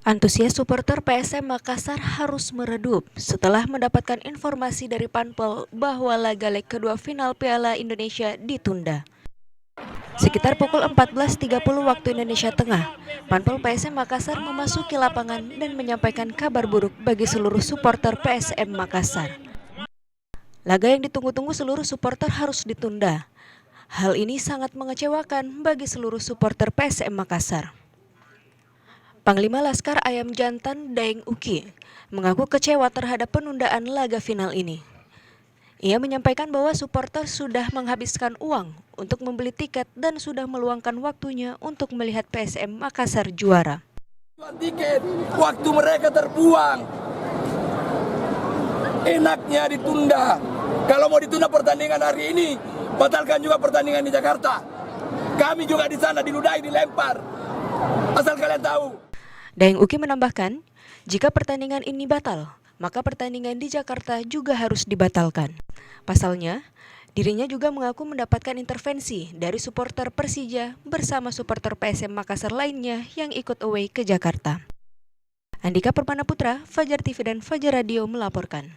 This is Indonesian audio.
Antusias supporter PSM Makassar harus meredup setelah mendapatkan informasi dari Panpel bahwa laga leg kedua final Piala Indonesia ditunda. Sekitar pukul 14.30 waktu Indonesia Tengah, Panpel PSM Makassar memasuki lapangan dan menyampaikan kabar buruk bagi seluruh supporter PSM Makassar. Laga yang ditunggu-tunggu seluruh supporter harus ditunda. Hal ini sangat mengecewakan bagi seluruh supporter PSM Makassar. Panglima Laskar Ayam Jantan Daeng Uki mengaku kecewa terhadap penundaan laga final ini. Ia menyampaikan bahwa supporter sudah menghabiskan uang untuk membeli tiket dan sudah meluangkan waktunya untuk melihat PSM Makassar juara. Tiket, waktu mereka terbuang. Enaknya ditunda. Kalau mau ditunda pertandingan hari ini, batalkan juga pertandingan di Jakarta. Kami juga di sana diludahi, dilempar. Asal kalian tahu. Daeng Uki menambahkan, jika pertandingan ini batal, maka pertandingan di Jakarta juga harus dibatalkan. Pasalnya, dirinya juga mengaku mendapatkan intervensi dari supporter Persija bersama supporter PSM Makassar lainnya yang ikut away ke Jakarta. Andika Permana Putra, Fajar TV dan Fajar Radio melaporkan.